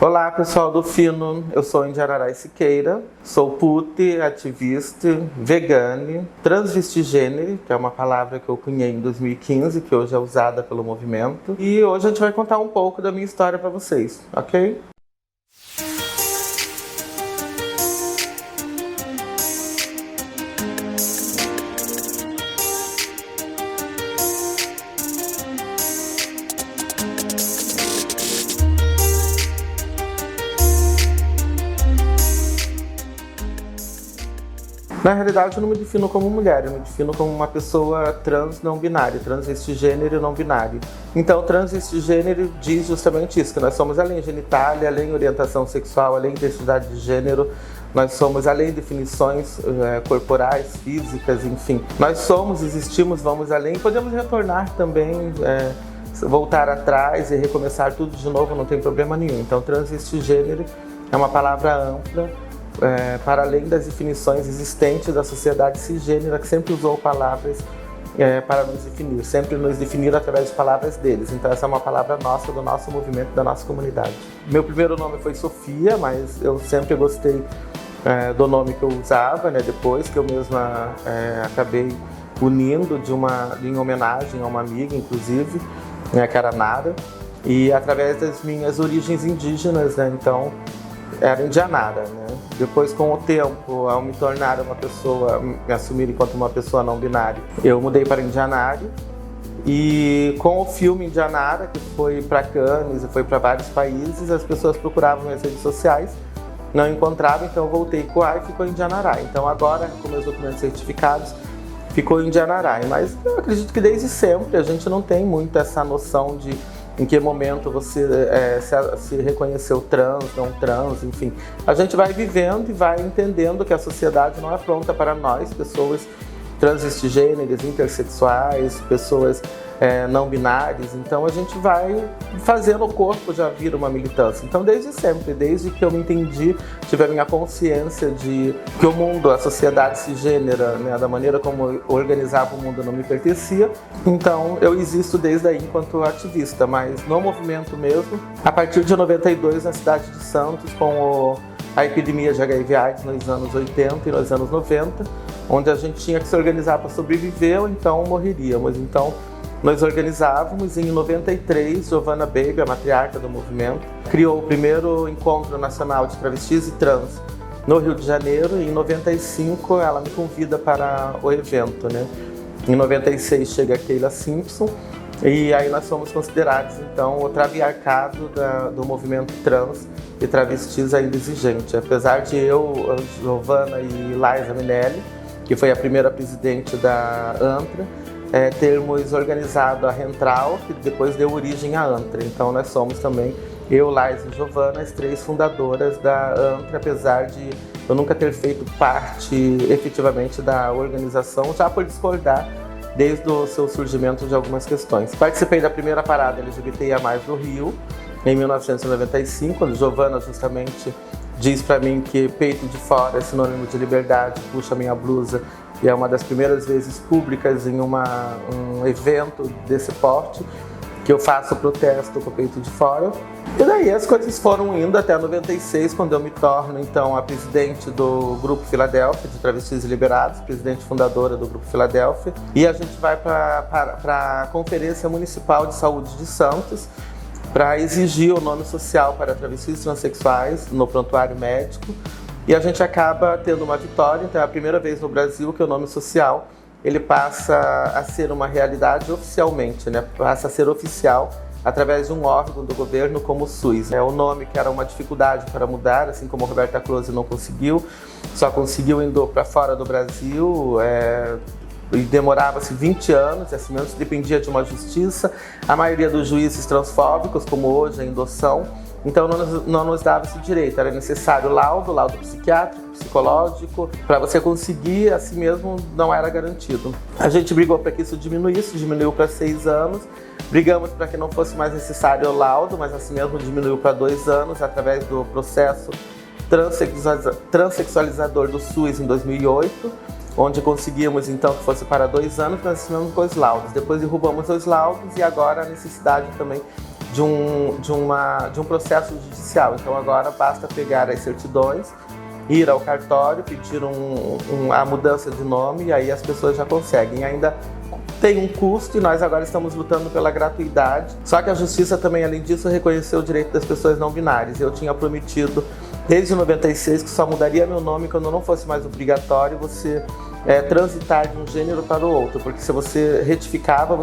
Olá pessoal do Fino, eu sou Indiararay Siqueira, sou put, ativista, vegane, transvestigênero, que é uma palavra que eu cunhei em 2015, que hoje é usada pelo movimento. E hoje a gente vai contar um pouco da minha história para vocês, ok? Na realidade, eu não me defino como mulher, eu me defino como uma pessoa trans não binária, transvestigênero e não binário. Então, transvestigênero diz justamente isso, que nós somos além genitália, além orientação sexual, além identidade de gênero, nós somos além definições corporais, físicas, enfim. Nós somos, existimos, vamos além, podemos retornar também, voltar atrás e recomeçar tudo de novo, não tem problema nenhum. Então, transvestigênero é uma palavra ampla, para além das definições existentes da sociedade cisgênera, que sempre usou palavras para nos definir, sempre nos definir através de palavras deles. Então essa é uma palavra nossa, do nosso movimento, da nossa comunidade. Meu primeiro nome foi Sofia, mas eu sempre gostei do nome que eu usava, depois que eu mesma acabei unindo em homenagem a uma amiga, inclusive, que era Nara, e através das minhas origens indígenas, então era Indianara, Depois, com o tempo, ao me tornar uma pessoa, me assumir enquanto uma pessoa não binária, eu mudei para Indianara. E com o filme Indianara, que foi para Cannes e foi para vários países, as pessoas procuravam minhas redes sociais, não encontravam, então eu voltei com A e ficou Indianarai. Então agora, com meus documentos certificados, ficou Indianarai. Mas eu acredito que desde sempre a gente não tem muito essa noção de em que momento você se reconheceu trans, não trans, enfim. A gente vai vivendo e vai entendendo que a sociedade não é pronta para nós, pessoas transvestigêneras, intersexuais, pessoas não binárias. Então a gente vai fazendo o corpo já vir uma militância. Então desde sempre, desde que eu me entendi, tive a minha consciência de que o mundo, a sociedade cisgênera, da maneira como organizava o mundo não me pertencia. Então eu existo desde aí enquanto ativista, mas no movimento mesmo, a partir de 92 na cidade de Santos, com a epidemia de HIV/AIDS nos anos 80 e nos anos 90, onde a gente tinha que se organizar para sobreviver ou então morreríamos. Então nós organizávamos e em 93, Giovanna Baby, a matriarca do movimento, criou o primeiro encontro nacional de travestis e trans no Rio de Janeiro, e em 95 ela me convida para o evento, Em 96 chega a Keila Simpson, e aí nós somos considerados então o traviarcado do movimento trans e travestis ainda exigente. Apesar de eu, Giovanna e Liza Minelli, que foi a primeira presidente da ANTRA, termos organizado a Rentral, que depois deu origem à ANTRA. Então nós somos também, eu, Liza e Giovanna, as três fundadoras da ANTRA, apesar de eu nunca ter feito parte efetivamente da organização, já por discordar desde o seu surgimento de algumas questões. Participei da primeira parada LGBTIA+, do Rio, em 1995, quando Giovanna justamente diz para mim que peito de fora é sinônimo de liberdade, puxa minha blusa, e é uma das primeiras vezes públicas em um evento desse porte que eu faço protesto com o peito de fora. E daí as coisas foram indo até 96, quando eu me torno então a presidente do Grupo Filadélfia, de Travestis e Liberados, presidente fundadora do Grupo Filadélfia, e a gente vai para a Conferência Municipal de Saúde de Santos para exigir o nome social para travestis transexuais no prontuário médico. E a gente acaba tendo uma vitória, então é a primeira vez no Brasil que o nome social ele passa a ser uma realidade oficialmente, passa a ser oficial através de um órgão do governo como o SUS. O nome que era uma dificuldade para mudar, assim como Roberta Close não conseguiu, só conseguiu indo para fora do Brasil, e demorava-se 20 anos, assim mesmo dependia de uma justiça, a maioria dos juízes transfóbicos, como hoje a Endoção, então não nos dava esse direito, era necessário laudo psiquiátrico, psicológico, para você conseguir, assim mesmo não era garantido. A gente brigou para que isso diminuísse, diminuiu para 6 anos, brigamos para que não fosse mais necessário o laudo, mas assim mesmo diminuiu para 2 anos, através do processo transexualizador do SUS em 2008, onde conseguimos então que fosse para 2 anos, nós assinamos 2 laudos. Depois derrubamos os laudos e agora a necessidade também de um processo judicial. Então agora basta pegar as certidões, ir ao cartório, pedir a mudança de nome e aí as pessoas já conseguem. Ainda tem um custo e nós agora estamos lutando pela gratuidade. Só que a justiça também, além disso, reconheceu o direito das pessoas não binárias. Eu tinha prometido desde 96 que só mudaria meu nome quando não fosse mais obrigatório você transitar de um gênero para o outro, porque se você retificava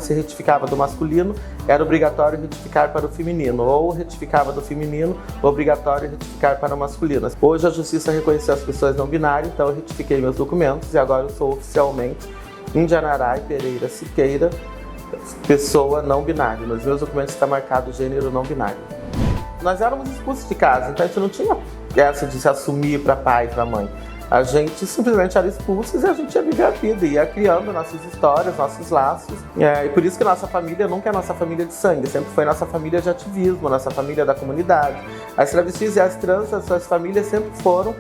do masculino, era obrigatório retificar para o feminino, ou retificava do feminino, obrigatório retificar para o masculino. Hoje a justiça reconheceu as pessoas não binárias, então eu retifiquei meus documentos e agora eu sou oficialmente Indianaray Pereira Siqueira, pessoa não binária. Nos meus documentos está marcado gênero não binário. Nós éramos expulsos de casa, então a gente não tinha essa de se assumir para pai e para mãe. A gente simplesmente era expulso e a gente ia viver a vida, ia criando nossas histórias, nossos laços. E por isso que nossa família nunca é nossa família de sangue, sempre foi nossa família de ativismo, nossa família da comunidade. As travestis e as trans, as suas famílias sempre foram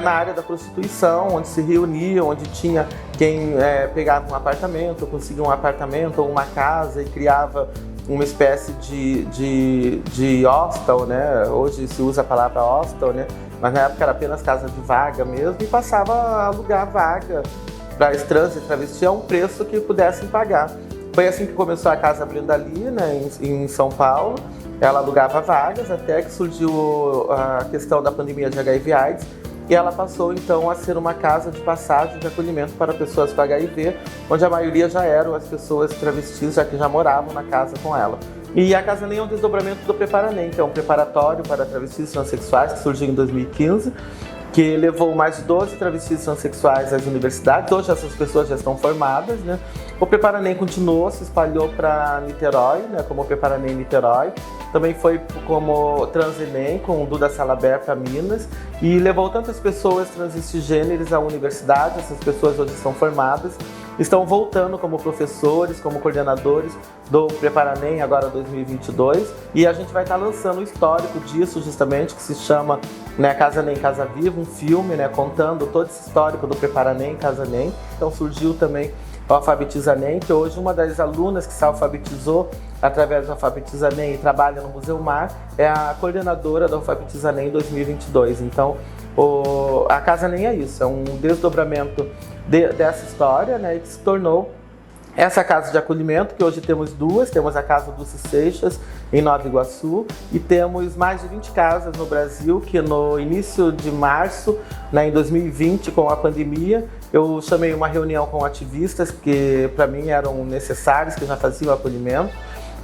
na área da prostituição, onde se reuniam, onde tinha quem pegava um apartamento, conseguia um apartamento ou uma casa e criava uma espécie de hostel, né? Hoje se usa a palavra hostel, né? Mas na época era apenas casa de vaga mesmo e passava a alugar vaga para as trans e travestis a um preço que pudessem pagar. Foi assim que começou a Casa Brenda ali, né, em São Paulo. Ela alugava vagas até que surgiu a questão da pandemia de HIV/AIDS e ela passou então a ser uma casa de passagem de acolhimento para pessoas com HIV, onde a maioria já eram as pessoas travestis, já que já moravam na casa com ela. E a Casa NEM é um desdobramento do Preparanem, que é um preparatório para travestis transexuais que surgiu em 2015, que levou mais de 12 travestis transexuais às universidades. Hoje essas pessoas já estão formadas, né? O Preparanem continuou, se espalhou para Niterói, né? Como o Preparanem Niterói. Também foi como Transenem, com o Duda Salabert para Minas, e levou tantas pessoas transgêneros à universidade. Essas pessoas hoje são formadas, estão voltando como professores, como coordenadores do Preparanem, agora 2022, e a gente vai estar lançando o histórico disso justamente, que se chama, né, Casa NEM, Casa Viva, um filme, né, contando todo esse histórico do Preparanem, Casa NEM. Então surgiu também o Alfabetiza-NEM, que hoje uma das alunas que se alfabetizou através do Alfabetiza-NEM e trabalha no Museu Mar é a coordenadora do Alfabetiza-NEM 2022. Então a Casa NEM é isso, é um desdobramento dessa história, né, que se tornou essa casa de acolhimento, que hoje temos duas. Temos a Casa Dulce Seixas, em Nova Iguaçu, e temos mais de 20 casas no Brasil, que no início de março, né, em 2020, com a pandemia, eu chamei uma reunião com ativistas que para mim eram necessários, que já faziam acolhimento,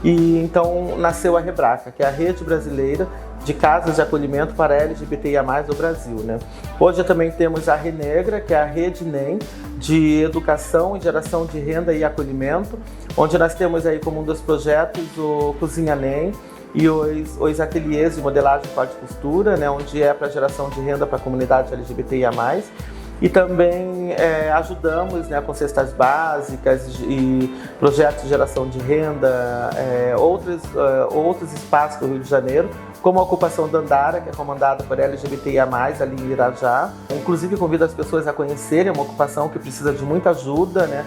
e então nasceu a Rebraca, que é a Rede Brasileira de Casas de Acolhimento para LGBTIA+, do Brasil, né? Hoje também temos a Renegra, que é a Rede NEM, de Educação e Geração de Renda e Acolhimento, onde nós temos aí como um dos projetos o Cozinha NEM e os ateliês de modelagem de corte e costura, né? Onde é para geração de renda para a comunidade LGBTIA+. E também ajudamos, né, com cestas básicas e projetos de geração de renda, outros espaços do Rio de Janeiro, como a ocupação Dandara, que é comandada por LGBTIA+, ali em Irajá. Inclusive convido as pessoas a conhecerem, é uma ocupação que precisa de muita ajuda, né,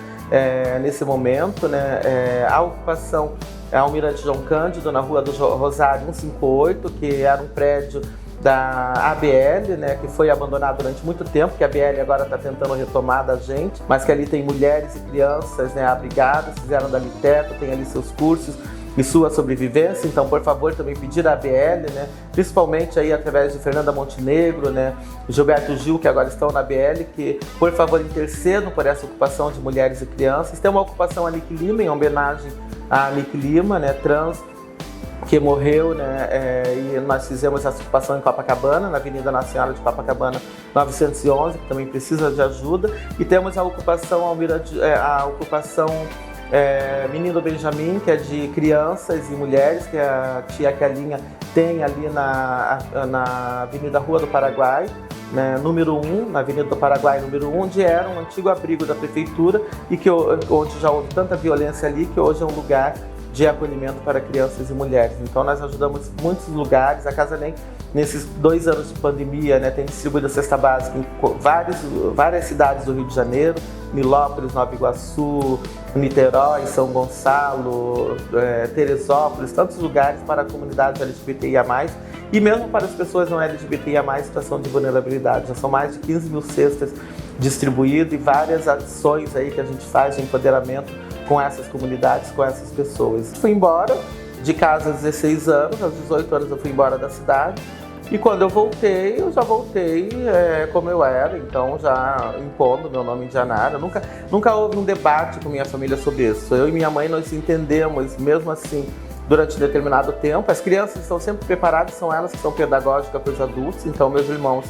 nesse momento, né. A ocupação é Almirante João Cândido, na Rua do Rosário 158, que era um prédio da ABL, né, que foi abandonado durante muito tempo, que a ABL agora está tentando retomar da gente, mas que ali tem mulheres e crianças, né, abrigadas, fizeram dali teto, tem ali seus cursos e sua sobrevivência. Então, por favor, também pedir à ABL, né, principalmente aí através de Fernanda Montenegro, né, Gilberto Gil, que agora estão na ABL, que, por favor, intercedam por essa ocupação de mulheres e crianças. Tem uma ocupação a Nick Lima, em homenagem a Nick Lima, né, trans, que morreu, né, e nós fizemos essa ocupação em Copacabana, na Avenida Nossa Senhora de Copacabana 911, que também precisa de ajuda. E temos a ocupação Menino Benjamin, que é de crianças e mulheres, que a tia Kelinha tem ali na Avenida Rua do Paraguai, né, número 1, na Avenida do Paraguai número 1, onde era um antigo abrigo da prefeitura e onde já houve tanta violência ali, que hoje é um lugar de acolhimento para crianças e mulheres. Então nós ajudamos muitos lugares. A Casa NEM, nesses 2 anos de pandemia, né, tem distribuído a cesta básica em várias cidades do Rio de Janeiro, Nilópolis, Nova Iguaçu, Niterói, São Gonçalo, Teresópolis, tantos lugares para a comunidade LGBTIA+, e mesmo para as pessoas não LGBTIA+, em situação de vulnerabilidade. Já são mais de 15 mil cestas distribuídas e várias ações aí que a gente faz de empoderamento com essas comunidades, com essas pessoas. Fui embora de casa aos 16 anos, aos 18 anos eu fui embora da cidade. E quando eu já voltei como eu era, então já impondo meu nome Indianara. Nunca houve um debate com minha família sobre isso. Eu e minha mãe, nós entendemos, mesmo assim, durante determinado tempo. As crianças estão sempre preparadas, são elas que são pedagógicas para os adultos. Então, meus irmãos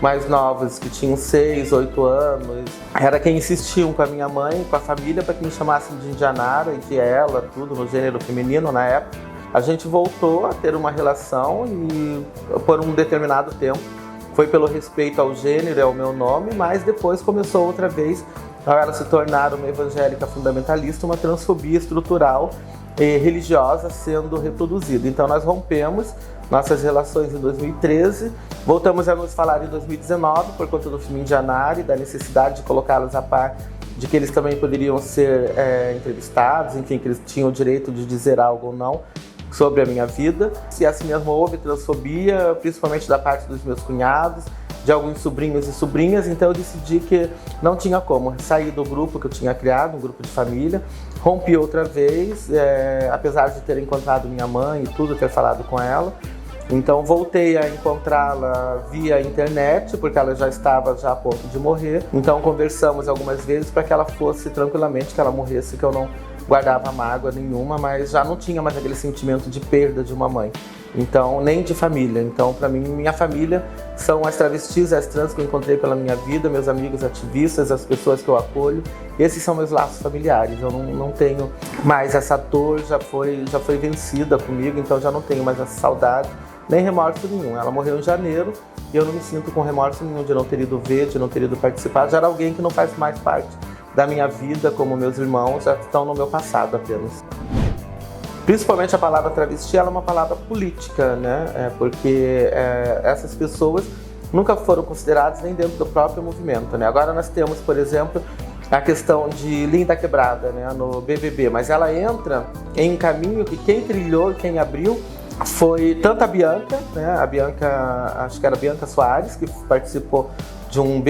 mais novos, que tinham 6, 8 anos, era quem insistiam com a minha mãe, com a família, para que me chamassem de Indianara e de ela, tudo no gênero feminino na época. A gente voltou a ter uma relação e por um determinado tempo foi pelo respeito ao gênero e ao meu nome, mas depois começou outra vez a ela se tornar uma evangélica fundamentalista, uma transfobia estrutural e religiosa sendo reproduzida. Então nós rompemos nossas relações em 2013, voltamos a nos falar em 2019 por conta do filme Indianara e da necessidade de colocá-los a par de que eles também poderiam ser entrevistados, enfim, que eles tinham o direito de dizer algo ou não sobre a minha vida. Se assim mesmo houve transfobia, principalmente da parte dos meus cunhados, de alguns sobrinhos e sobrinhas, então eu decidi que não tinha como sair do grupo que eu tinha criado, um grupo de família, rompi outra vez, apesar de ter encontrado minha mãe e tudo, ter falado com ela. Então voltei a encontrá-la via internet, porque ela já estava a ponto de morrer. Então conversamos algumas vezes para que ela fosse tranquilamente, que ela morresse, que eu não guardava mágoa nenhuma, mas já não tinha mais aquele sentimento de perda de uma mãe. Então, nem de família. Então, para mim, minha família são as travestis, as trans que eu encontrei pela minha vida, meus amigos ativistas, as pessoas que eu acolho. Esses são meus laços familiares. Eu não tenho mais essa dor, já foi vencida comigo, então já não tenho mais essa saudade, nem remorso nenhum. Ela morreu em janeiro e eu não me sinto com remorso nenhum de não ter ido ver, de não ter ido participar. Já era alguém que não faz mais parte da minha vida, como meus irmãos, já estão no meu passado apenas. Principalmente a palavra travesti, ela é uma palavra política, né? Porque essas pessoas nunca foram consideradas nem dentro do próprio movimento, né? Agora nós temos, por exemplo, a questão de Linda Quebrada, né? No BBB, mas ela entra em um caminho que quem trilhou e quem abriu foi tanto a Bianca, né? A Bianca, acho que era a Bianca Soares, que participou de um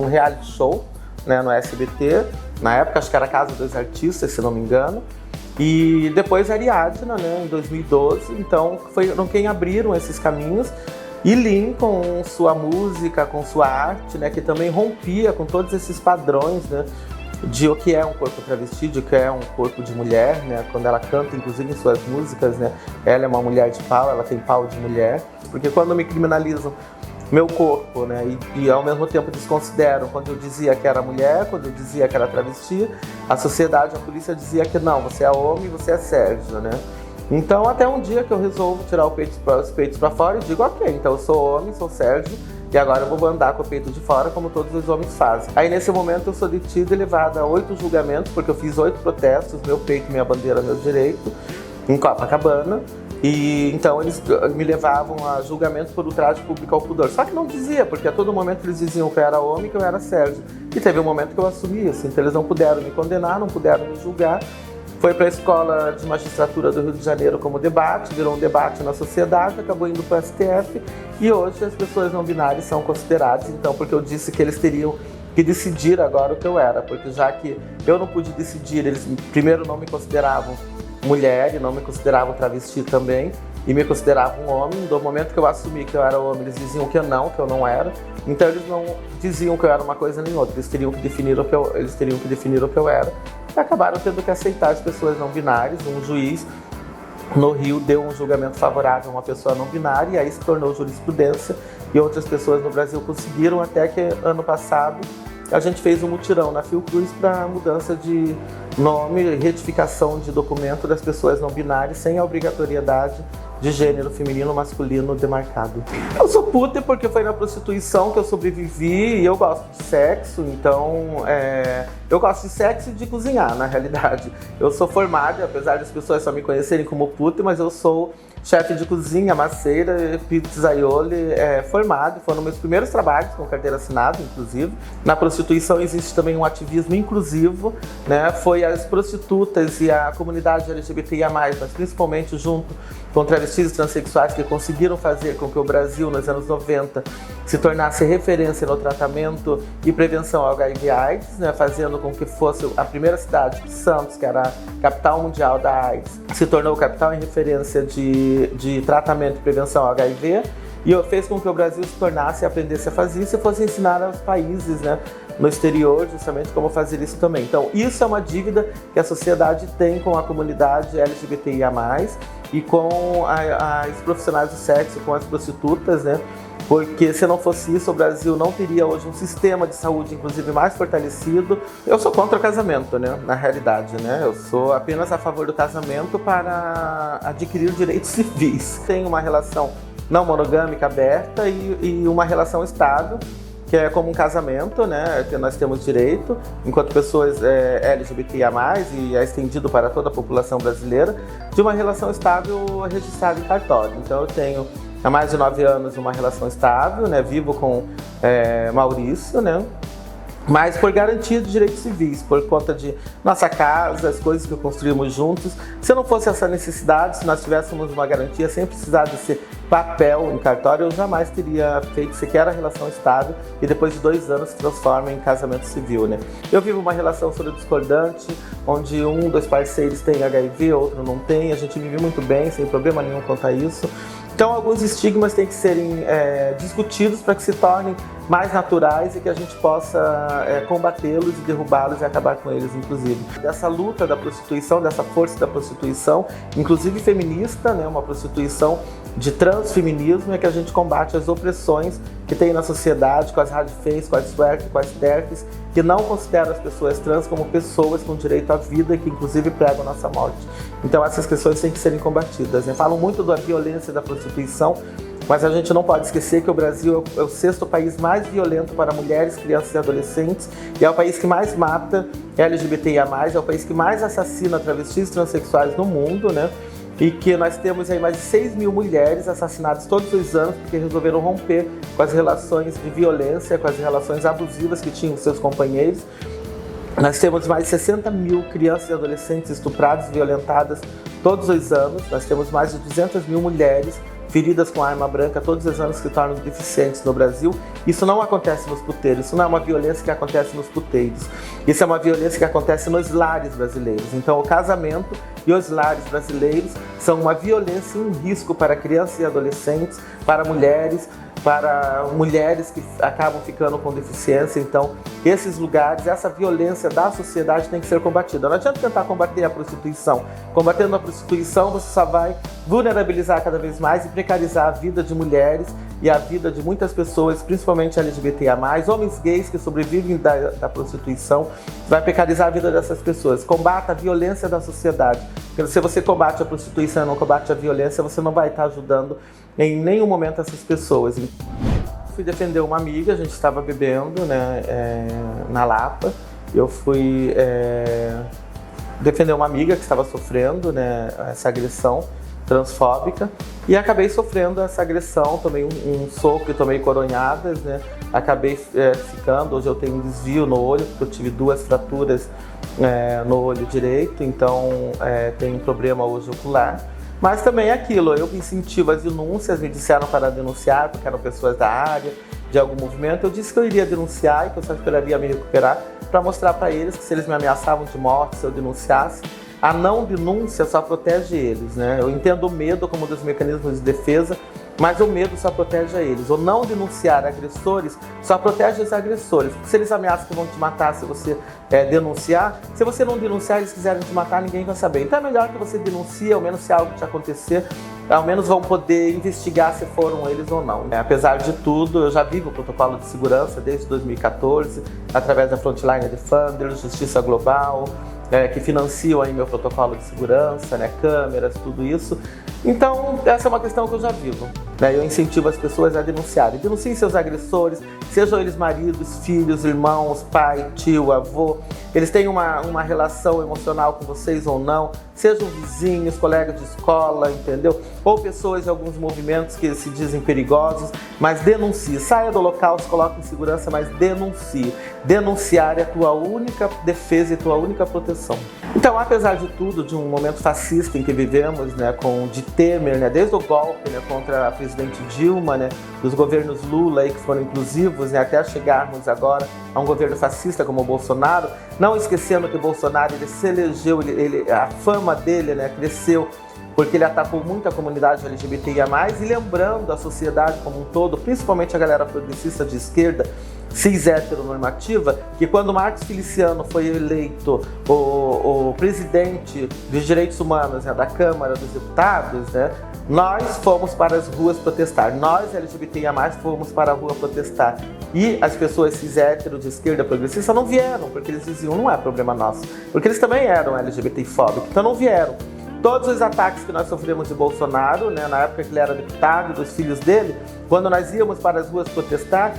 reality show, né, no SBT, na época acho que era Casa dos Artistas, se não me engano, e depois a Ariadna, né, em 2012, então foram quem abriram esses caminhos, e Lin com sua música, com sua arte, né, que também rompia com todos esses padrões, né, de o que é um corpo travesti, de o que é um corpo de mulher, né, quando ela canta, inclusive em suas músicas, né, ela é uma mulher de pau, ela tem pau de mulher, porque quando me criminalizam meu corpo, né, e ao mesmo tempo desconsideram quando eu dizia que era mulher, quando eu dizia que era travesti, a sociedade, a polícia dizia que não, você é homem, você é Sérgio, né. Então até um dia que eu resolvo tirar os peitos para fora e digo, ok, então eu sou homem, sou Sérgio, e agora eu vou andar com o peito de fora como todos os homens fazem. Aí nesse momento eu sou detida e levada a 8 julgamentos, porque eu fiz 8 protestos, meu peito, minha bandeira, meu direito, em Copacabana. E então eles me levavam a julgamento por ultraje público ao pudor. Só que não dizia, porque a todo momento eles diziam que eu era homem e que eu era Sérgio. E teve um momento que eu assumi isso, então eles não puderam me condenar, não puderam me julgar. Foi para a Escola de Magistratura do Rio de Janeiro como debate, virou um debate na sociedade, acabou indo para o STF e hoje as pessoas não binárias são consideradas, então, porque eu disse que eles teriam que decidir agora o que eu era, porque já que eu não pude decidir, eles primeiro não me consideravam mulher e não me consideravam travesti também, e me consideravam um homem. Do momento que eu assumi que eu era homem, eles diziam que eu não era. Então eles não diziam que eu era uma coisa nem outra, eles teriam que definir o que eu era. E acabaram tendo que aceitar as pessoas não binárias. Um juiz no Rio deu um julgamento favorável a uma pessoa não binária, e aí se tornou jurisprudência, e outras pessoas no Brasil conseguiram, até que ano passado a gente fez um mutirão na Fiocruz para mudança de nome e retificação de documento das pessoas não binárias, sem a obrigatoriedade de gênero feminino, masculino demarcado. Eu sou puta porque foi na prostituição que eu sobrevivi e eu gosto de sexo, então eu gosto de sexo e de cozinhar, na realidade. Eu sou formada, apesar das pessoas só me conhecerem como puta, mas eu sou chefe de cozinha, maceira, pizzaioli, formado. Foram meus primeiros trabalhos com carteira assinada, inclusive. Na prostituição existe também um ativismo inclusivo, né? Foi as prostitutas e a comunidade LGBTIA+, mas principalmente junto com travestis e transexuais, que conseguiram fazer com que o Brasil, nos anos 90, se tornasse referência no tratamento e prevenção ao HIV/AIDS, né? Fazendo com que fosse a primeira cidade, Santos, que era a capital mundial da AIDS, se tornou capital em referência de tratamento e prevenção ao HIV, e fez com que o Brasil se tornasse e aprendesse a fazer isso e fosse ensinar aos países, né, no exterior, justamente como fazer isso também. Então, isso é uma dívida que a sociedade tem com a comunidade LGBTIA+, e com os profissionais do sexo, com as prostitutas, né? Porque se não fosse isso, o Brasil não teria hoje um sistema de saúde, inclusive, mais fortalecido. Eu sou contra o casamento, né? Na realidade, né? Eu sou apenas a favor do casamento para adquirir direitos civis. Tenho uma relação não monogâmica aberta e uma relação estável, que é como um casamento, né, que nós temos direito, enquanto pessoas LGBTIA+, e é estendido para toda a população brasileira, de uma relação estável registrada em cartório. Então eu tenho há mais de 9 anos uma relação estável, né, vivo com Maurício, né, mas por garantia de direitos civis, por conta de nossa casa, as coisas que construímos juntos. Se não fosse essa necessidade, se nós tivéssemos uma garantia sem precisar desse papel em cartório, eu jamais teria feito sequer a relação estável e depois de 2 anos se transforma em casamento civil, né? Eu vivo uma relação discordante, onde um dos parceiros tem HIV, outro não tem, a gente vive muito bem, sem problema nenhum quanto a isso. Então, alguns estigmas têm que serem discutidos para que se tornem mais naturais e que a gente possa combatê-los e derrubá-los e acabar com eles, inclusive. Dessa luta da prostituição, dessa força da prostituição, inclusive feminista, né, uma prostituição de transfeminismo, é que a gente combate as opressões que tem na sociedade, com as radfems, com as twerk, com as terfs, que não consideram as pessoas trans como pessoas com direito à vida, que inclusive pregam a nossa morte. Então essas questões têm que serem combatidas, né? Falam muito da violência da prostituição, mas a gente não pode esquecer que o Brasil é o 6º país mais violento para mulheres, crianças e adolescentes, e é o país que mais mata LGBTIA+, é o país que mais assassina travestis e transexuais no mundo, né? E que nós temos aí mais de 6 mil mulheres assassinadas todos os anos porque resolveram romper com as relações de violência, com as relações abusivas que tinham com seus companheiros. Nós temos mais de 60 mil crianças e adolescentes estupradas e violentadas todos os anos. Nós temos mais de 200 mil mulheres feridas com arma branca todos os anos que se tornam deficientes no Brasil. Isso não acontece nos puteiros, isso não é uma violência que acontece nos puteiros. Isso é uma violência que acontece nos lares brasileiros. Então o casamento e os lares brasileiros são uma violência e um risco para crianças e adolescentes, para mulheres que acabam ficando com deficiência. Então, esses lugares, essa violência da sociedade tem que ser combatida. Não adianta tentar combater a prostituição. Combatendo a prostituição, você só vai vulnerabilizar cada vez mais e precarizar a vida de mulheres e a vida de muitas pessoas, principalmente LGBTIA+, homens gays que sobrevivem da prostituição. Vai precarizar a vida dessas pessoas. Combata a violência da sociedade. Porque se você combate a prostituição e não combate a violência, você não vai estar ajudando em nenhum momento essas pessoas. Fui defender uma amiga, a gente estava bebendo, né, na Lapa. Eu fui defender uma amiga que estava sofrendo, né, essa agressão transfóbica, e acabei sofrendo essa agressão, tomei um soco e tomei coronhadas, né, acabei ficando, hoje eu tenho um desvio no olho, porque eu tive 2 fraturas no olho direito, então tenho um problema hoje ocular. Mas também é aquilo, eu incentivo as denúncias, me disseram para denunciar, porque eram pessoas da área, de algum movimento. Eu disse que eu iria denunciar e que eu só esperaria me recuperar para mostrar para eles que se eles me ameaçavam de morte, se eu denunciasse, a não denúncia só protege eles, né? Eu entendo o medo como um dos mecanismos de defesa, mas o medo só protege a eles. O não denunciar agressores só protege os agressores. Porque se eles ameaçam que vão te matar se você denunciar, se você não denunciar e eles quiserem te matar, ninguém vai saber. Então é melhor que você denuncie, ao menos se algo te acontecer, ao menos vão poder investigar se foram eles ou não. Apesar de tudo, eu já vivo o protocolo de segurança desde 2014, através da Frontline Defenders, Justiça Global, que financiam aí meu protocolo de segurança, né, câmeras, tudo isso. Então, essa é uma questão que eu já vivo, né? Eu incentivo as pessoas a denunciarem. Denunciem seus agressores, sejam eles maridos, filhos, irmãos, pai, tio, avô. Eles têm uma relação emocional com vocês ou não. Sejam vizinhos, colegas de escola, entendeu? Ou pessoas de alguns movimentos que se dizem perigosos. Mas denuncie. Saia do local, se coloque em segurança, mas denuncie. Denunciar é a tua única defesa e tua única proteção. Então, apesar de tudo, de um momento fascista em que vivemos, né, de Temer, né, desde o golpe, né, contra a presidente Dilma, né, dos governos Lula aí, que foram inclusivos, né, até chegarmos agora a um governo fascista como o Bolsonaro, não esquecendo que o Bolsonaro ele se elegeu, a fama dele, né, cresceu porque ele atacou muito a comunidade LGBTIA+, e lembrando a sociedade como um todo, principalmente a galera progressista de esquerda, cis heteronormativa, que quando Marcos Feliciano foi eleito o presidente dos direitos humanos, né, da Câmara dos Deputados, né, nós fomos para as ruas protestar, nós LGBTIA+, fomos para a rua protestar. E as pessoas cis hétero de esquerda progressista não vieram, porque eles diziam, não é problema nosso, porque eles também eram LGBTfóbicos, então não vieram. Todos os ataques que nós sofremos de Bolsonaro, né, na época que ele era deputado, dos filhos dele, quando nós íamos para as ruas protestar,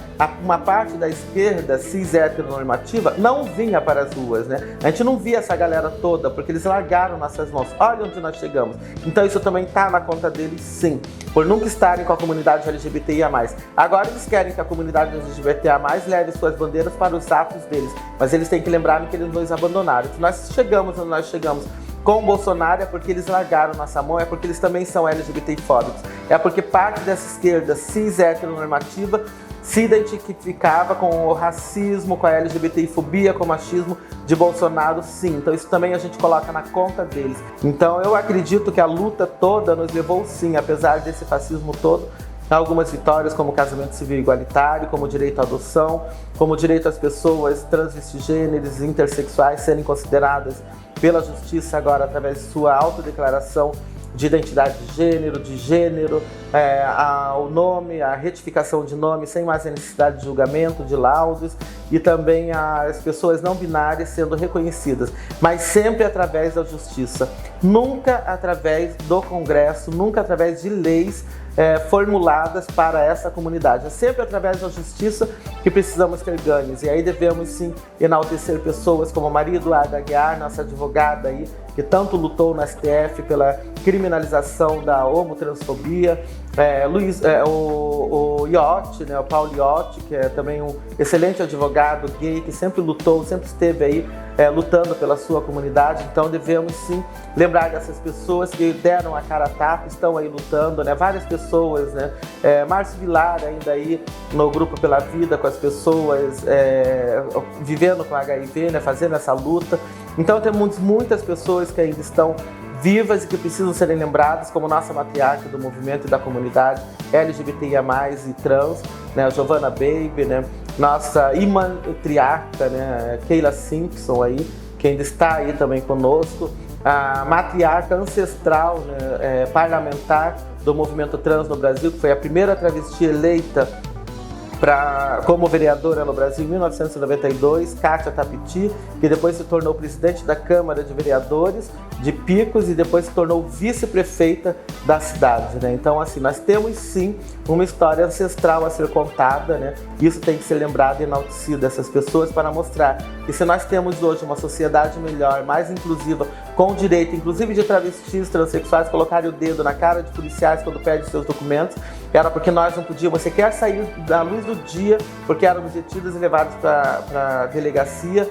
uma parte da esquerda cis heteronormativa não vinha para as ruas, né? A gente não via essa galera toda, porque eles largaram nossas mãos. Olha onde nós chegamos. Então isso também está na conta deles, sim, por nunca estarem com a comunidade LGBTIA+. Agora eles querem que a comunidade LGBTIA+, leve suas bandeiras para os atos deles, mas eles têm que lembrar que eles nos abandonaram. Se nós chegamos onde nós chegamos com o Bolsonaro é porque eles largaram nossa mão, é porque eles também são LGBTfóbicos. É porque parte dessa esquerda cis heteronormativa se identificava com o racismo, com a LGBTfobia, com o machismo de Bolsonaro, sim. Então isso também a gente coloca na conta deles. Então eu acredito que a luta toda nos levou, sim, apesar desse fascismo todo, a algumas vitórias como o casamento civil igualitário, como o direito à adoção, como o direito às pessoas transgêneros e intersexuais serem consideradas pela justiça agora através de sua autodeclaração de identidade de gênero, o nome, a retificação de nome sem mais necessidade de julgamento, de laudos, e também as pessoas não binárias sendo reconhecidas, mas sempre através da justiça, nunca através do Congresso, nunca através de leis formuladas para essa comunidade. É sempre através da justiça que precisamos ter ganhos, e aí devemos sim enaltecer pessoas como Maria Eduarda Aguiar, nossa advogada aí, que tanto lutou no STF pela criminalização da homotransfobia, o Iotti, né, o Paulo Iotti, que é também um excelente advogado gay, que sempre lutou, sempre esteve aí lutando pela sua comunidade. Então devemos sim lembrar dessas pessoas que deram a cara a tapa, estão aí lutando, né? Várias pessoas, né? Márcio Vilar ainda aí no Grupo Pela Vida, com as pessoas vivendo com HIV, né? Fazendo essa luta. Então temos muitas pessoas que ainda estão vivas e que precisam serem lembradas, como nossa matriarca do movimento e da comunidade LGBTIA+, e trans, né, a Giovanna Baby, né, nossa irmã triarca, né, Keila Simpson aí, que ainda está aí também conosco, a matriarca ancestral, né, parlamentar do movimento trans no Brasil, que foi a primeira travesti eleita como vereadora no Brasil em 1992, Kátia Tapiti, que depois se tornou presidente da Câmara de Vereadores de Picos e depois se tornou vice-prefeita da cidade, né? Então, assim, nós temos sim uma história ancestral a ser contada, né? Isso tem que ser lembrado e enaltecido dessas pessoas para mostrar que se nós temos hoje uma sociedade melhor, mais inclusiva, com o direito, inclusive de travestis, transexuais, colocarem o dedo na cara de policiais quando pedem seus documentos, era porque nós não podíamos sequer sair da luz do dia, porque éramos detidos e levados para a delegacia,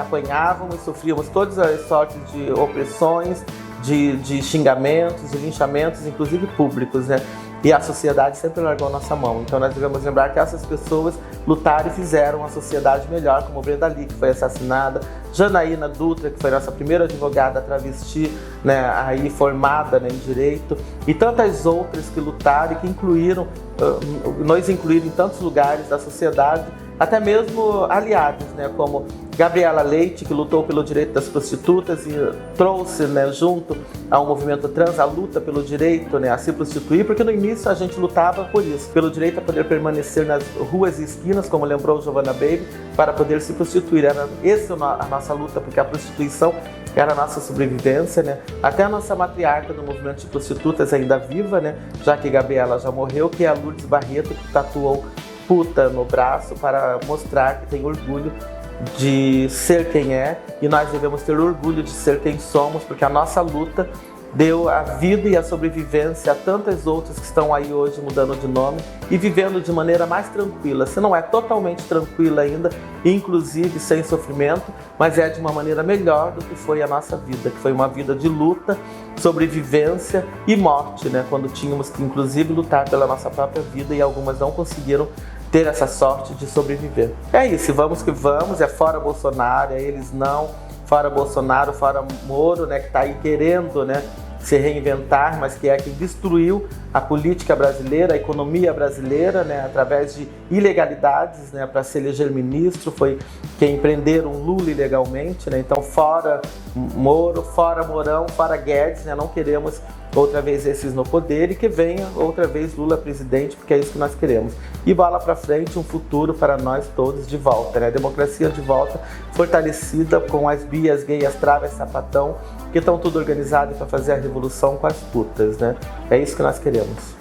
apanhávamos e sofríamos todas as sortes de opressões, de xingamentos, de linchamentos, inclusive públicos, né? E a sociedade sempre largou a nossa mão. Então nós devemos lembrar que essas pessoas lutaram e fizeram uma sociedade melhor, como Brenda Lee, que foi assassinada, Janaína Dutra, que foi nossa primeira advogada travesti, né, aí formada, né, em direito, e tantas outras que lutaram e que nos incluíram em tantos lugares da sociedade, até mesmo aliados, né, como Gabriela Leite, que lutou pelo direito das prostitutas e trouxe, né, junto ao movimento trans a luta pelo direito, né, a se prostituir, porque no início a gente lutava por isso, pelo direito a poder permanecer nas ruas e esquinas, como lembrou Giovanna Baby, para poder se prostituir. Era essa a nossa luta, porque a prostituição era a nossa sobrevivência, né? Até a nossa matriarca do movimento de prostitutas ainda viva, né? Já que Gabriela já morreu, que é a Lourdes Barreto, que tatuou puta no braço para mostrar que tem orgulho de ser quem é, e nós devemos ter orgulho de ser quem somos, porque a nossa luta deu a vida e a sobrevivência a tantas outras que estão aí hoje mudando de nome e vivendo de maneira mais tranquila. Se não é totalmente tranquila ainda, inclusive sem sofrimento, mas é de uma maneira melhor do que foi a nossa vida, que foi uma vida de luta, sobrevivência e morte, né? Quando tínhamos que inclusive lutar pela nossa própria vida e algumas não conseguiram ter essa sorte de sobreviver. É isso, vamos que vamos, é fora Bolsonaro, é eles não, fora Bolsonaro, fora Moro, né, que está aí querendo, né, se reinventar, mas que é quem destruiu a política brasileira, a economia brasileira, né, através de ilegalidades, né, para se eleger ministro, foi quem prenderam Lula ilegalmente, né, então fora Moro, fora Mourão, fora Guedes, né, não queremos outra vez esses no poder e que venha outra vez Lula presidente, porque é isso que nós queremos. E bola para frente, um futuro para nós todos de volta, né, democracia de volta, fortalecida com as bi, as gays, as travas, sapatão, que estão tudo organizado para fazer a revolução com as putas, né? É isso que nós queremos.